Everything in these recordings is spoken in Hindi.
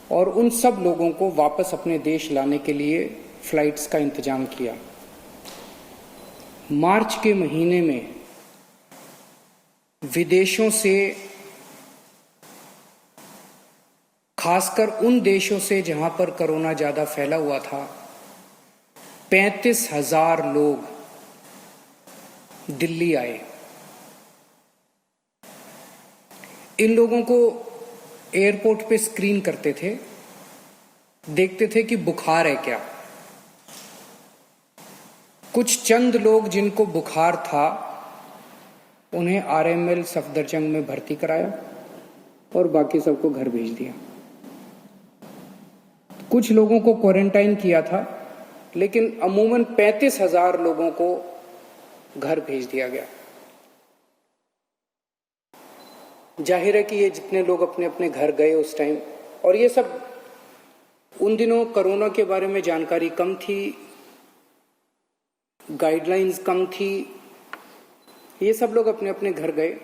और उन सब लोगों को वापस अपने देश लाने के लिए फ्लाइट्स का इंतजाम किया। मार्च के महीने में विदेशों से, खासकर उन देशों से जहां पर कोरोना ज्यादा फैला हुआ था, 35,000 लोग दिल्ली आए। इन लोगों को एयरपोर्ट पे स्क्रीन करते थे, देखते थे कि बुखार है क्या। कुछ चंद लोग जिनको बुखार था उन्हें आरएमएल सफदरजंग में भर्ती कराया और बाकी सबको घर भेज दिया। कुछ लोगों को क्वारंटाइन किया था, लेकिन अमूमन 35,000 लोगों को घर भेज दिया गया। जाहिर है कि ये जितने लोग अपने अपने घर गए उस टाइम, और ये सब उन दिनों कोरोना के बारे में जानकारी कम थी, गाइडलाइंस कम थी, ये सब लोग अपने अपने घर गए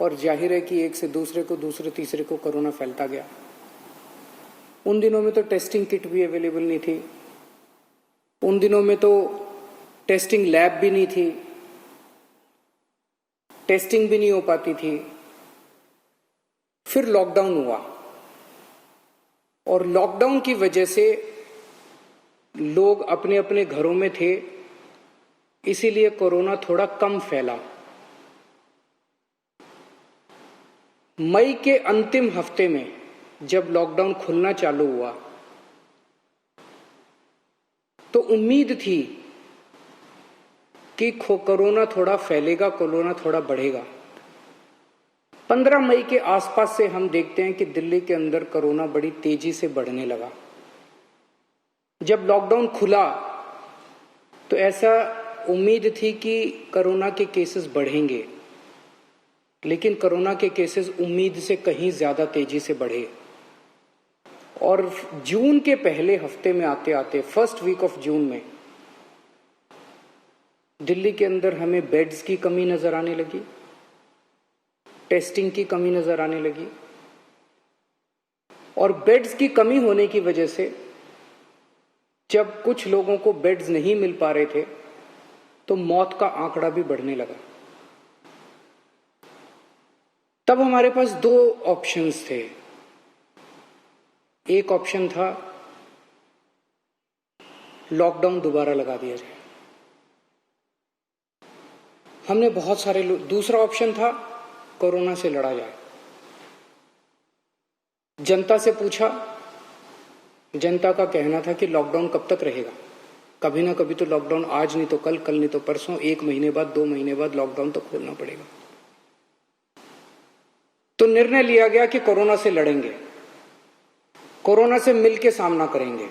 और जाहिर है कि एक से दूसरे को, दूसरे तीसरे को कोरोना फैलता गया। उन दिनों में तो टेस्टिंग किट भी अवेलेबल नहीं थी, उन दिनों में तो टेस्टिंग लैब भी नहीं थी, टेस्टिंग भी नहीं हो पाती थी। फिर लॉकडाउन हुआ और लॉकडाउन की वजह से लोग अपने अपने घरों में थे, इसीलिए कोरोना थोड़ा कम फैला। मई के अंतिम हफ्ते में जब लॉकडाउन खुलना चालू हुआ तो उम्मीद थी कि कोरोना थोड़ा फैलेगा, कोरोना थोड़ा बढ़ेगा। 15 मई के आसपास से हम देखते हैं कि दिल्ली के अंदर कोरोना बड़ी तेजी से बढ़ने लगा। जब लॉकडाउन खुला तो ऐसा उम्मीद थी कि कोरोना के केसेस बढ़ेंगे, लेकिन कोरोना के केसेस उम्मीद से कहीं ज्यादा तेजी से बढ़े और जून के पहले हफ्ते में आते आते, फर्स्ट वीक ऑफ जून में, दिल्ली के अंदर हमें बेड्स की कमी नजर आने लगी, टेस्टिंग की कमी नजर आने लगी। और बेड्स की कमी होने की वजह से जब कुछ लोगों को बेड्स नहीं मिल पा रहे थे तो मौत का आंकड़ा भी बढ़ने लगा। तब हमारे पास 2 ऑप्शंस थे। एक ऑप्शन था लॉकडाउन दोबारा लगा दिया जाए, हमने बहुत सारे लोग। दूसरा ऑप्शन था कोरोना से लड़ा जाए। जनता से पूछा, जनता का कहना था कि लॉकडाउन कब तक रहेगा, कभी ना कभी तो लॉकडाउन, आज नहीं तो कल, कल नहीं तो परसों, 1 महीने बाद, 2 महीने बाद लॉकडाउन तो खोलना पड़ेगा। तो निर्णय लिया गया कि कोरोना से लड़ेंगे, कोरोना से मिलकर सामना करेंगे,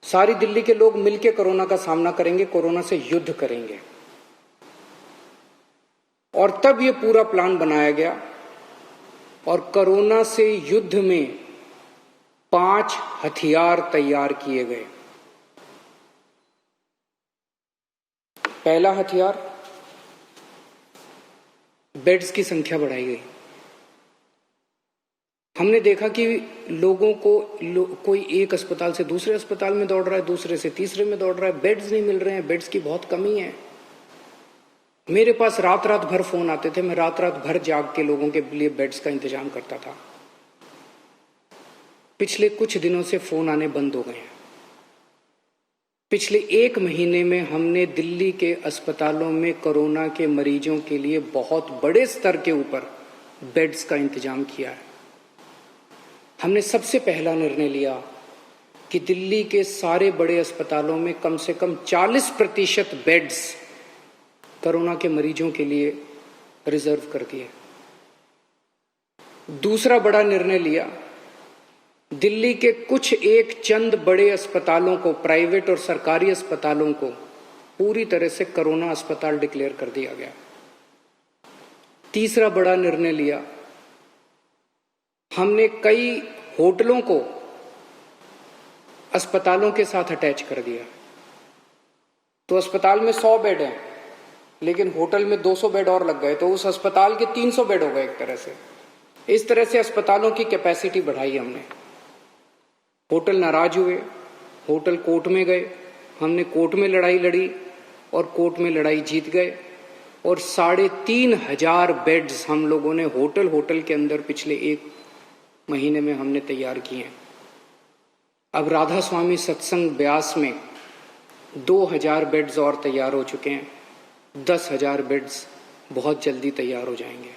सारी दिल्ली के लोग मिलकर कोरोना का सामना करेंगे, कोरोना से युद्ध करेंगे। और तब ये पूरा प्लान बनाया गया और कोरोना से युद्ध में 5 हथियार तैयार किए गए। पहला हथियार, बेड्स की संख्या बढ़ाई गई। हमने देखा कि लोगों को कोई एक अस्पताल से दूसरे अस्पताल में दौड़ रहा है, दूसरे से तीसरे में दौड़ रहा है, बेड्स नहीं मिल रहे हैं, बेड्स की बहुत कमी है। मेरे पास रात रात भर फोन आते थे, मैं रात रात भर जाग के लोगों के लिए बेड्स का इंतजाम करता था। पिछले कुछ दिनों से फोन आने बंद हो गए हैं। पिछले 1 महीने में हमने दिल्ली के अस्पतालों में कोरोना के मरीजों के लिए बहुत बड़े स्तर के ऊपर बेड्स का इंतजाम किया है। हमने सबसे पहला निर्णय लिया कि दिल्ली के सारे बड़े अस्पतालों में कम से कम 40% बेड्स कोरोना के मरीजों के लिए रिजर्व कर दिए। दूसरा बड़ा निर्णय लिया, दिल्ली के कुछ एक चंद बड़े अस्पतालों को, प्राइवेट और सरकारी अस्पतालों को पूरी तरह से कोरोना अस्पताल डिक्लेयर कर दिया गया। तीसरा बड़ा निर्णय लिया, हमने कई होटलों को अस्पतालों के साथ अटैच कर दिया। तो अस्पताल में 100 बेड हैं, लेकिन होटल में 200 बेड और लग गए, तो उस अस्पताल के 300 बेड हो गए एक तरह से। इस तरह से अस्पतालों की कैपेसिटी बढ़ाई हमने। होटल नाराज हुए, होटल कोर्ट में गए, हमने कोर्ट में लड़ाई लड़ी और कोर्ट में लड़ाई जीत गए और 3,500 बेड्स हम लोगों ने होटल के अंदर पिछले 1 महीने में हमने तैयार किए हैं। अब राधा स्वामी सत्संग ब्यास में 2,000 बेड्स और तैयार हो चुके हैं। 10,000 बेड्स बहुत जल्दी तैयार हो जाएंगे।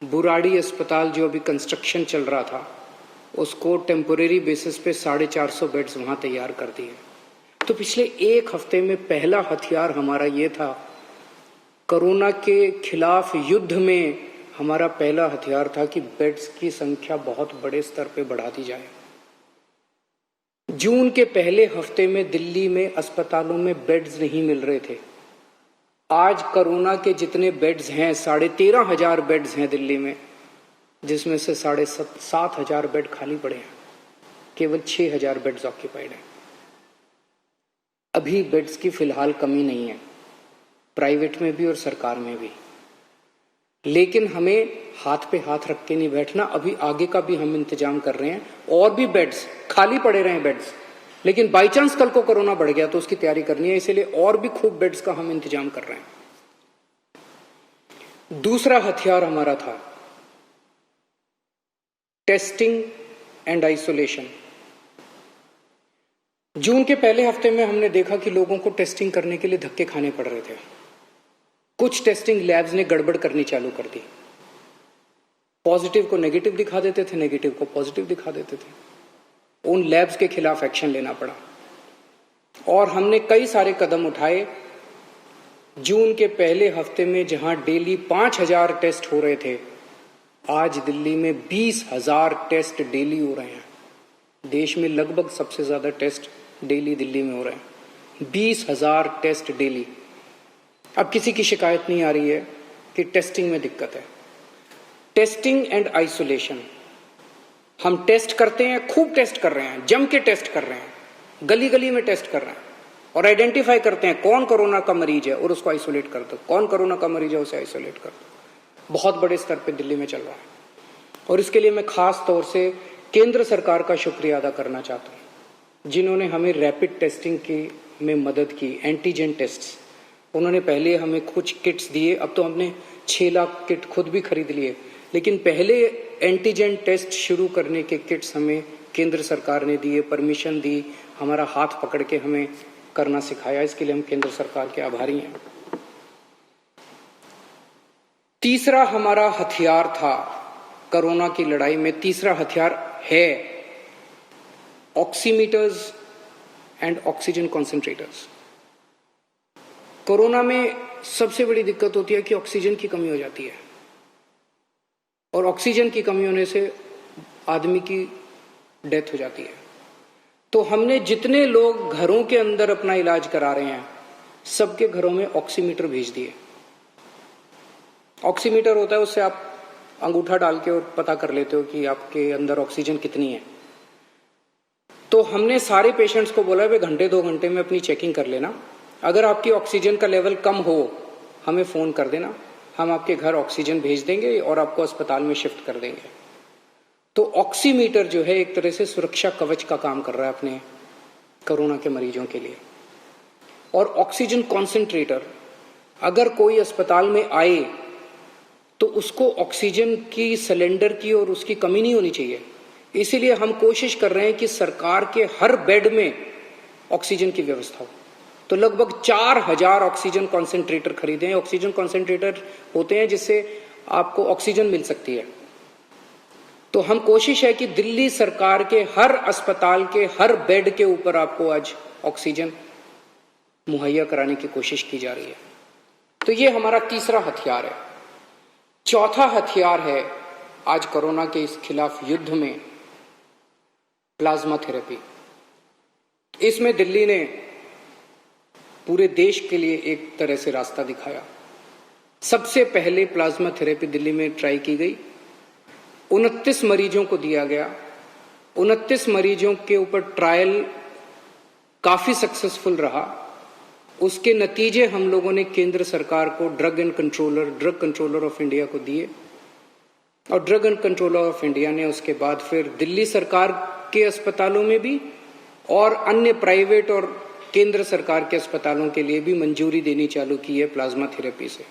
बुराड़ी अस्पताल जो अभी कंस्ट्रक्शन चल रहा था, उसको टेम्पोरेरी बेसिस पे 450 बेड्स वहां तैयार कर दिए। तो पिछले 1 हफ्ते में पहला हथियार हमारा ये था, कोरोना के खिलाफ युद्ध में हमारा पहला हथियार था कि बेड्स की संख्या बहुत बड़े स्तर पे बढ़ा दी जाए। जून के पहले हफ्ते में दिल्ली में अस्पतालों में बेड्स नहीं मिल रहे थे। आज कोरोना के जितने बेड्स हैं, 13,500 बेड्स हैं दिल्ली में, जिसमें से 7,500 बेड खाली पड़े हैं। केवल 6,000 बेड्स ऑक्यूपाइड हैं। अभी बेड्स की फिलहाल कमी नहीं है, प्राइवेट में भी और सरकार में भी। लेकिन हमें हाथ पे हाथ रख के नहीं बैठना। अभी आगे का भी हम इंतजाम कर रहे हैं। और भी बेड्स खाली पड़े रहे हैं बेड्स, लेकिन बाई चांस कल को कोरोना बढ़ गया तो उसकी तैयारी करनी है, इसलिए और भी खूब बेड्स का हम इंतजाम कर रहे हैं। दूसरा हथियार हमारा था टेस्टिंग एंड आइसोलेशन। जून के पहले हफ्ते में हमने देखा कि लोगों को टेस्टिंग करने के लिए धक्के खाने पड़ रहे थे। कुछ टेस्टिंग लैब्स ने गड़बड़ करनी चालू कर दी। पॉजिटिव को नेगेटिव दिखा देते थे, नेगेटिव को पॉजिटिव दिखा देते थे। उन लैब्स के खिलाफ एक्शन लेना पड़ा और हमने कई सारे कदम उठाए। जून के पहले हफ्ते में जहां डेली 5,000 टेस्ट हो रहे थे, आज दिल्ली में 20,000 टेस्ट डेली हो रहे हैं। देश में लगभग सबसे ज्यादा टेस्ट डेली दिल्ली में हो रहे हैं। 20,000 टेस्ट डेली। अब किसी की शिकायत नहीं आ रही है कि टेस्टिंग में दिक्कत है। टेस्टिंग एंड आइसोलेशन, हम टेस्ट करते हैं, खूब टेस्ट कर रहे हैं, जम के टेस्ट कर रहे हैं, गली गली में टेस्ट कर रहे हैं और आइडेंटिफाई करते हैं कौन कोरोना का मरीज है और उसको आइसोलेट कर दो, कौन कोरोना का मरीज है उसे आइसोलेट कर दो। बहुत बड़े स्तर पे दिल्ली में चल रहा है और इसके लिए मैं खास तौर से केंद्र सरकार का शुक्रिया अदा करना चाहता हूं, जिन्होंने हमें रैपिड टेस्टिंग की में मदद की। एंटीजन टेस्ट उन्होंने पहले हमें कुछ किट्स दिए, अब तो हमने 6 लाख किट खुद भी खरीद लिए, लेकिन पहले एंटीजन टेस्ट शुरू करने के किट्स हमें केंद्र सरकार ने दिए, परमिशन दी, हमारा हाथ पकड़ के हमें करना सिखाया। इसके लिए हम केंद्र सरकार के आभारी हैं। तीसरा हमारा हथियार था कोरोना की लड़ाई में, तीसरा हथियार है oximeters and oxygen concentrators. Corona में सबसे बड़ी दिक्कत होती है कि ऑक्सीजन की कमी हो जाती है और ऑक्सीजन की कमी होने से आदमी की डेथ हो जाती है। तो हमने जितने लोग घरों के अंदर अपना इलाज करा रहे हैं, सबके घरों में ऑक्सीमीटर भेज दिए। ऑक्सीमीटर होता है, उससे आप अंगूठा डाल के और पता कर लेते हो कि आपके अंदर ऑक्सीजन कितनी है। तो हमने सारे पेशेंट्स को बोला वे घंटे 2 घंटे में अपनी चेकिंग कर लेना। अगर आपकी ऑक्सीजन का लेवल कम हो, हमें फोन कर देना, हम आपके घर ऑक्सीजन भेज देंगे और आपको अस्पताल में शिफ्ट कर देंगे। तो ऑक्सीमीटर जो है एक तरह से सुरक्षा कवच का काम कर रहा है अपने कोरोना के मरीजों के लिए। और ऑक्सीजन कॉन्सेंट्रेटर, अगर कोई अस्पताल में आए तो उसको ऑक्सीजन की सिलेंडर की और उसकी कमी नहीं होनी चाहिए। इसीलिए हम कोशिश कर रहे हैं कि सरकार के हर बेड में ऑक्सीजन की व्यवस्था हो। तो लगभग 4,000 ऑक्सीजन कॉन्सेंट्रेटर खरीदे हैं। ऑक्सीजन कॉन्सेंट्रेटर होते हैं जिससे आपको ऑक्सीजन मिल सकती है। तो हम कोशिश है कि दिल्ली सरकार के हर अस्पताल के हर बेड के ऊपर आपको आज ऑक्सीजन मुहैया कराने की कोशिश की जा रही है। तो ये हमारा तीसरा हथियार है। चौथा हथियार है आज कोरोना के इस खिलाफ युद्ध में प्लाज्मा थेरेपी। इसमें दिल्ली ने पूरे देश के लिए एक तरह से रास्ता दिखाया। सबसे पहले प्लाज्मा थेरेपी दिल्ली में ट्राई की गई, 29 मरीजों को दिया गया। 29 मरीजों के ऊपर ट्रायल काफी सक्सेसफुल रहा। उसके नतीजे हम लोगों ने केंद्र सरकार को ड्रग कंट्रोलर ऑफ इंडिया को दिए और drug and controller of India ने उसके बाद फिर दिल्ली सरकार के अस्पतालों में भी और अन्य प्राइवेट और केंद्र सरकार के अस्पतालों के लिए भी मंजूरी देनी चालू की है प्लाज्मा थेरेपी से।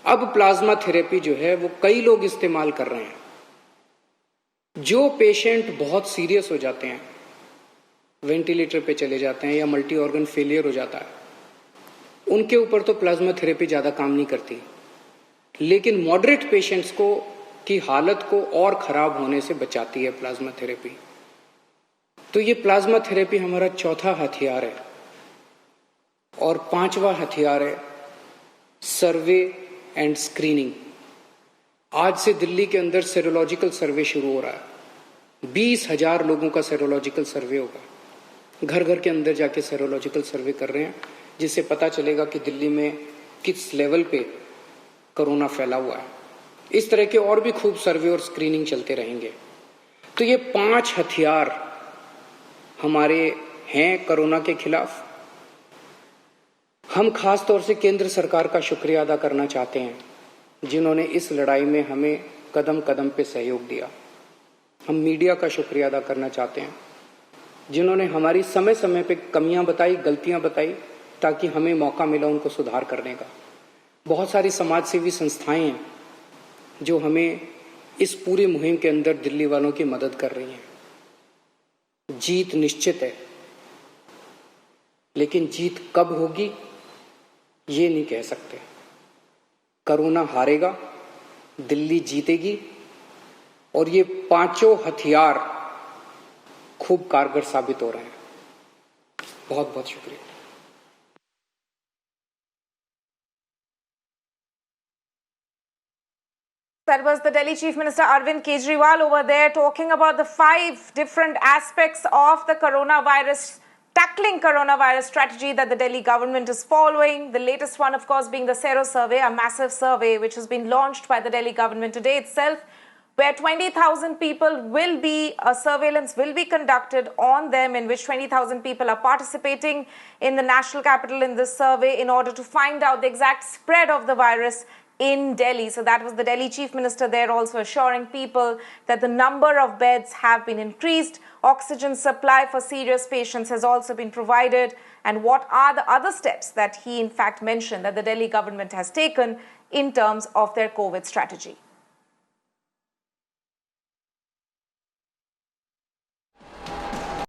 अब प्लाज्मा थेरेपी जो है वो कई लोग इस्तेमाल कर रहे हैं। जो पेशेंट बहुत सीरियस हो जाते हैं, वेंटिलेटर पे चले जाते हैं या मल्टी ऑर्गन फेलियर हो जाता है, उनके ऊपर तो प्लाज्मा थेरेपी ज़्यादा काम नहीं करती, लेकिन मॉडरेट पेशेंट्स को की हालत को और खराब होने से बचाती है प्लाज्मा थेरेपी। तो ये प्लाज्मा थेरेपी हमारा चौथा हथियार है। और पांचवा हथियार है सर्वे एंड स्क्रीनिंग। आज से दिल्ली के अंदर सेरोलॉजिकल सर्वे शुरू हो रहा है। 20,000 लोगों का सेरोलॉजिकल सर्वे होगा। घर घर के अंदर जाके सेरोलॉजिकल सर्वे कर रहे हैं, जिससे पता चलेगा कि दिल्ली में किस लेवल पे कोरोना फैला हुआ है। इस तरह के और भी खूब सर्वे और स्क्रीनिंग चलते रहेंगे। तो ये 5 हथियार हमारे हैं कोरोना के खिलाफ। हम खास तौर से केंद्र सरकार का शुक्रिया अदा करना चाहते हैं, जिन्होंने इस लड़ाई में हमें कदम कदम पे सहयोग दिया। हम मीडिया का शुक्रिया अदा करना चाहते हैं, जिन्होंने हमारी समय समय पे कमियां बताई, गलतियां बताई, ताकि हमें मौका मिला उनको सुधार करने का। बहुत सारी समाज सेवी संस्थाएं हैं जो हमें इस पूरी मुहिम के अंदर दिल्ली वालों की मदद कर रही हैं। जीत निश्चित है, लेकिन जीत कब होगी ये नहीं कह सकते। कोरोना हारेगा, दिल्ली जीतेगी, और ये 5 हथियार खूब कारगर साबित हो रहे हैं। बहुत बहुत शुक्रिया। That was the Delhi Chief Minister Arvind Kejriwal over there talking about the 5 different aspects of the tackling coronavirus strategy that the Delhi government is following. The latest one, of course, being the Sero survey, a massive survey which has been launched by the Delhi government today itself, where 20,000 people surveillance will be conducted on them, in which 20,000 people are participating in the national capital in this survey in order to find out the exact spread of the virus in Delhi. So that was the Delhi Chief Minister there also assuring people that the number of beds have been increased, oxygen supply for serious patients has also been provided, and what are the other steps that he in fact mentioned that the Delhi government has taken in terms of their COVID strategy.